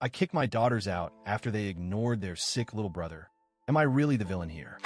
I kick my daughters out after they ignored their sick little brother. Am I really the villain here?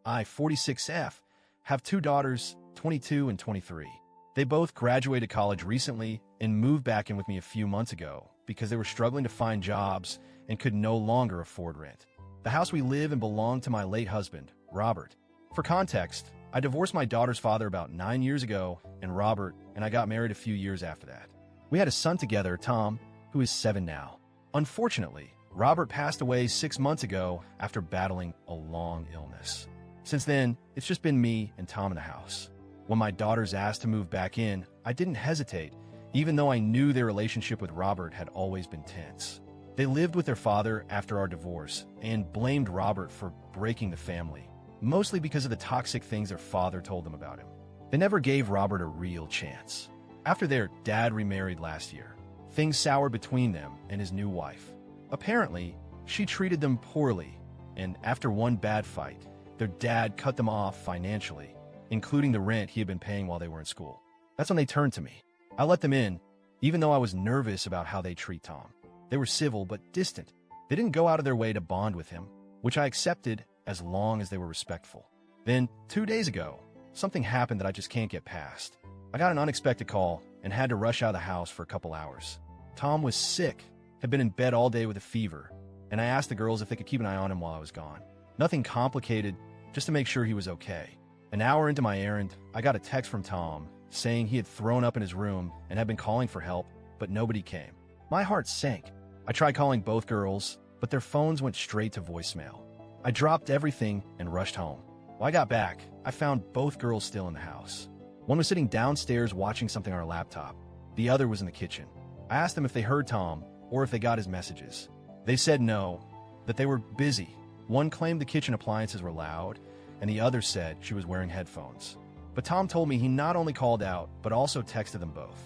I, 46F, have two daughters, 22 and 23. They both graduated college recently and moved back in with me a few months ago because they were struggling to find jobs and could no longer afford rent. The house we live in belonged to my late husband, Robert. For context, I divorced my daughter's father about 9 years ago, and Robert and I got married a few years after that. We had a son together, Tom, who is 7 now. Unfortunately, Robert passed away 6 months ago after battling a long illness. Since then, it's just been me and Tom in the house. When my daughters asked to move back in, I didn't hesitate, even though I knew their relationship with Robert had always been tense. They lived with their father after our divorce and blamed Robert for breaking the family, mostly because of the toxic things their father told them about him. They never gave Robert a real chance. After their dad remarried last year, things soured between them and his new wife. Apparently, she treated them poorly, and after one bad fight, their dad cut them off financially, including the rent he had been paying while they were in school. That's when they turned to me. I let them in, even though I was nervous about how they treat Tom. They were civil but distant. They didn't go out of their way to bond with him, which I accepted as long as they were respectful. Then, 2 days ago, something happened that I just can't get past. I got an unexpected call and had to rush out of the house for a couple hours. Tom was sick, had been in bed all day with a fever, and I asked the girls if they could keep an eye on him while I was gone. Nothing complicated, just to make sure he was okay. An hour into my errand, I got a text from Tom saying he had thrown up in his room and had been calling for help, but nobody came. My heart sank. I tried calling both girls, but their phones went straight to voicemail. I dropped everything and rushed home. When I got back, I found both girls still in the house. One was sitting downstairs watching something on her laptop. The other was in the kitchen. I asked them if they heard Tom or if they got his messages. They said no, that they were busy. One claimed the kitchen appliances were loud, and the other said she was wearing headphones. But Tom told me he not only called out, but also texted them both.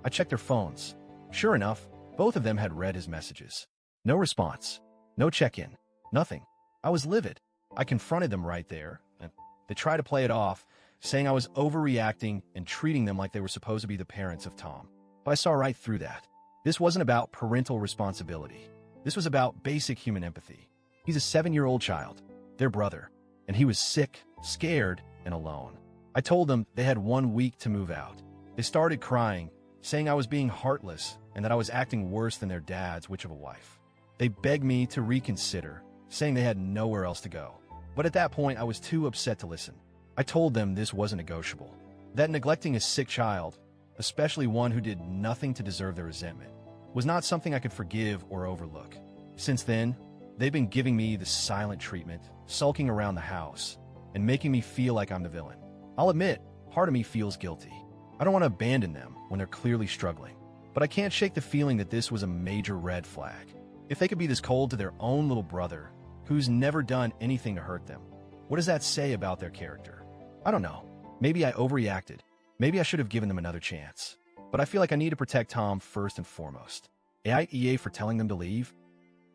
I checked their phones. Sure enough, both of them had read his messages. No response. No check-in. Nothing. I was livid. I confronted them right there, and they tried to play it off, saying I was overreacting and treating them like they were supposed to be the parents of Tom. But I saw right through that. This wasn't about parental responsibility. This was about basic human empathy. He's a 7-year-old child, their brother, and he was sick, scared, and alone. I told them they had 1 week to move out. They started crying, saying I was being heartless and that I was acting worse than their dad's witch of a wife. They begged me to reconsider, saying they had nowhere else to go. But at that point, I was too upset to listen. I told them this wasn't negotiable, that neglecting a sick child, especially one who did nothing to deserve their resentment, was not something I could forgive or overlook. Since then, they've been giving me the silent treatment, sulking around the house, and making me feel like I'm the villain. I'll admit, part of me feels guilty. I don't want to abandon them when they're clearly struggling, but I can't shake the feeling that this was a major red flag. If they could be this cold to their own little brother, who's never done anything to hurt them, what does that say about their character? I don't know. Maybe I overreacted. Maybe I should have given them another chance. But I feel like I need to protect Tom first and foremost. AIEA for telling them to leave?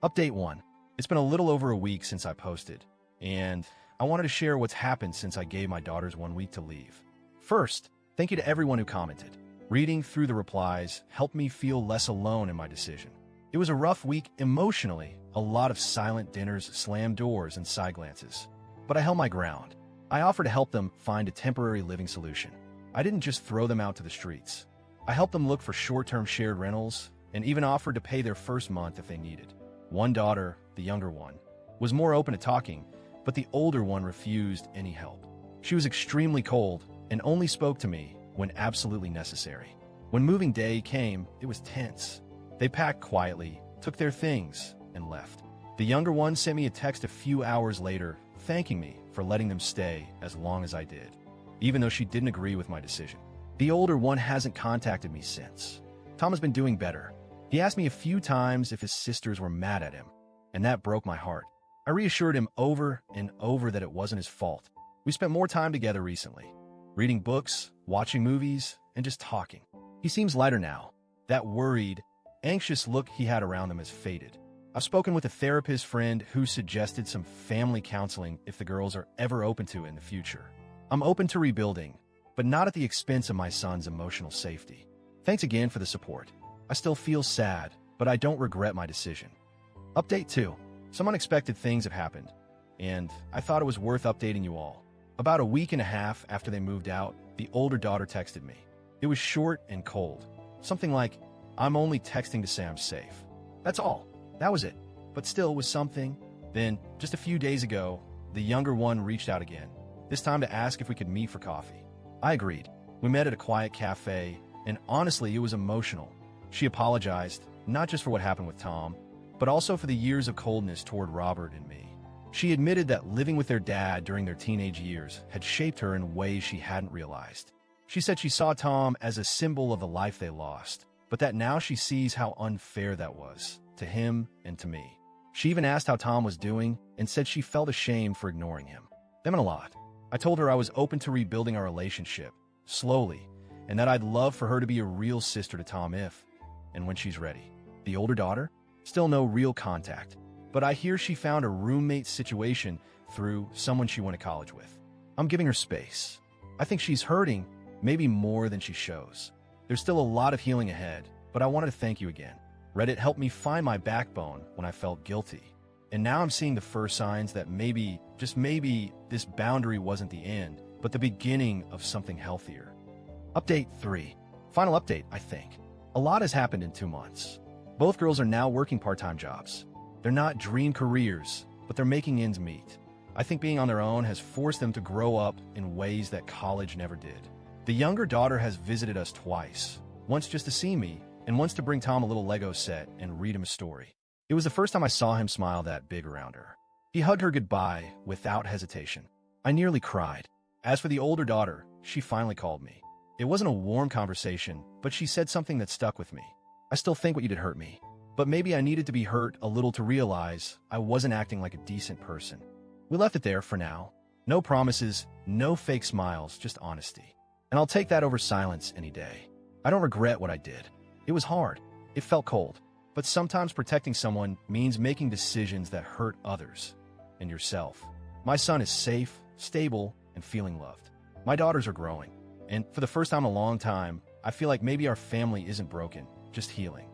Update 1. It's been a little over a week since I posted, and I wanted to share what's happened since I gave my daughters 1 week to leave. First, thank you to everyone who commented. Reading through the replies helped me feel less alone in my decision. It was a rough week emotionally, a lot of silent dinners, slammed doors, and side glances. But I held my ground. I offered to help them find a temporary living solution. I didn't just throw them out to the streets. I helped them look for short-term shared rentals and even offered to pay their first month if they needed. One daughter, the younger one, was more open to talking, but the older one refused any help. She was extremely cold and only spoke to me when absolutely necessary. When moving day came, it was tense. They packed quietly, took their things, and left. The younger one sent me a text a few hours later, thanking me for letting them stay as long as I did, even though she didn't agree with my decision. The older one hasn't contacted me since. Tom has been doing better. He asked me a few times if his sisters were mad at him, and that broke my heart. I reassured him over and over that it wasn't his fault. We spent more time together recently, reading books, watching movies, and just talking. He seems lighter now. That worried, anxious look he had around him has faded. I've spoken with a therapist friend who suggested some family counseling if the girls are ever open to it in the future. I'm open to rebuilding, but not at the expense of my son's emotional safety. Thanks again for the support. I still feel sad, but but I don't regret my decision. Update 2. Some unexpected things have happened, and I thought it was worth updating you all. About a week and a half after they moved out, the older daughter texted me. It was short and cold. Something like, "I'm only texting to say I'm safe." That's all. That was it. But still, it was something. Then, just a few days ago, the younger one reached out again, this time to ask if we could meet for coffee. I agreed. We met at a quiet cafe, and honestly, it was emotional. She apologized, not just for what happened with Tom, but also for the years of coldness toward Robert and me. She admitted that living with their dad during their teenage years had shaped her in ways she hadn't realized. She said she saw Tom as a symbol of the life they lost, but that now she sees how unfair that was, to him and to me. She even asked how Tom was doing and said she felt ashamed for ignoring him. That meant a lot. I told her I was open to rebuilding our relationship, slowly, and that I'd love for her to be a real sister to Tom if, and when she's ready. The older daughter? Still no real contact, but I hear she found a roommate situation through someone she went to college with. I'm giving her space. I think she's hurting, maybe more than she shows. There's still a lot of healing ahead, but I wanted to thank you again. Reddit helped me find my backbone when I felt guilty. And now I'm seeing the first signs that maybe, just maybe, this boundary wasn't the end, but the beginning of something healthier. Update 3. Final update, I think. A lot has happened in 2 months. Both girls are now working part-time jobs. They're not dream careers, but they're making ends meet. I think being on their own has forced them to grow up in ways that college never did. The younger daughter has visited us twice, once just to see me, and once to bring Tom a little Lego set and read him a story. It was the first time I saw him smile that big around her. He hugged her goodbye without hesitation. I nearly cried. As for the older daughter, she finally called me. It wasn't a warm conversation, but she said something that stuck with me. "I still think what you did hurt me, but maybe I needed to be hurt a little to realize I wasn't acting like a decent person." We left it there for now. No promises, no fake smiles, just honesty. And I'll take that over silence any day. I don't regret what I did. It was hard. It felt cold. But sometimes protecting someone means making decisions that hurt others and yourself. My son is safe, stable, and feeling loved. My daughters are growing. And for the first time in a long time, I feel like maybe our family isn't broken, just healing.